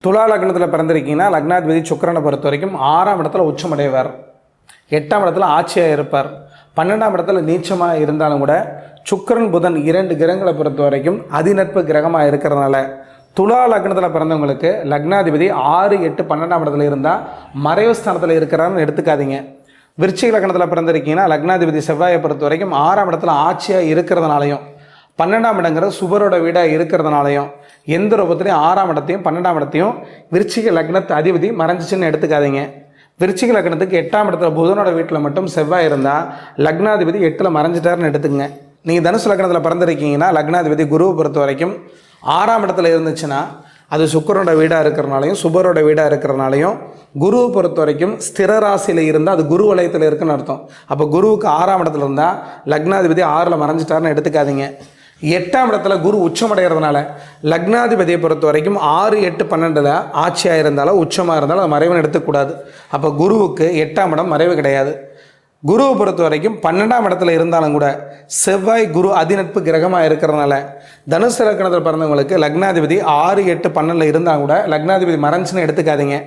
துலா லக்னத்தில் பிறந்திருக்கீங்கன்னா லக்னாதிபதி சுக்கிரனை பொறுத்த வரைக்கும் 6ஆம் இடத்துல உச்சமடைவார், 8ஆம் இடத்துல ஆட்சியாக இருப்பார், 12ஆம் இடத்துல நீச்சமாக இருந்தாலும் கூட சுக்கிரன் புதன் 2 கிரகங்களை பொறுத்த வரைக்கும் அதிநட்பு கிரகமாக இருக்கிறதுனால துலா லக்னத்தில் பிறந்தவங்களுக்கு லக்னாதிபதி 6, 8, 12ஆம் இடத்துல இருந்தால் மறைவு ஸ்தானத்தில் இருக்கிறான்னு எடுத்துக்காதீங்க. விருச்சிக லக்னத்தில் பிறந்திருக்கீங்கன்னா லக்னாதிபதி செவ்வாயை பொறுத்த வரைக்கும் 6ஆம் இடத்துல ஆட்சியாக இருக்கிறதுனாலையும் 12ஆம் இடங்கிறது சுபரோட வீடாக இருக்கிறதுனாலையும் எந்த ரூபத்திலையும் 6ஆம் இடத்தையும் 12ஆம் இடத்தையும் விருச்சிக லக்னத்து அதிபதி மறைஞ்சிச்சுன்னு எடுத்துக்காதீங்க. விருச்சிக லக்னத்துக்கு 8ஆம் இடத்துல புதனோட வீட்டில் மட்டும் செவ்வாய் இருந்தால் லக்னாதிபதி 8ல் மறைஞ்சிட்டாருன்னு எடுத்துக்கங்க. நீங்கள் தனுசு லக்னத்தில் பிறந்திருக்கீங்கன்னா லக்னாதிபதி குருவை பொறுத்த வரைக்கும் 6ஆம் இடத்துல இருந்துச்சுன்னா அது சுக்கிரனோட வீடாக இருக்கிறனாலையும் சுபரோட வீடாக இருக்கிறனாலையும் குருவை பொறுத்த வரைக்கும் ஸ்திர ராசியில் இருந்தால் அது குரு வலயத்தில் இருக்குன்னு அர்த்தம். அப்போ குருவுக்கு 6ஆம் இடத்துல இருந்தால் லக்னாதிபதி 6ல் மறைஞ்சிட்டாருன்னு எடுத்துக்காதீங்க. 8ஆம் இடத்துல குரு உச்சமடைகிறதுனால லக்னாதிபதியை பொறுத்த வரைக்கும் 6, 8, 12 ஆட்சியாக இருந்தாலும் உச்சமாக இருந்தாலும் அது மறைவுன்னு எடுத்துக்கூடாது. அப்போ குருவுக்கு 8ஆம் இடம் மறைவு கிடையாது. குருவை பொறுத்த வரைக்கும் 12ஆம் இடத்துல இருந்தாலும் கூட செவ்வாய் குரு அதிநட்பு கிரகமாக இருக்கிறதுனால தனுசு லக்னத்தில் பிறந்தவங்களுக்கு லக்னாதிபதி 6, 8, 12 இருந்தால் கூட லக்னாதிபதி மறைஞ்சுன்னு எடுத்துக்காதீங்க.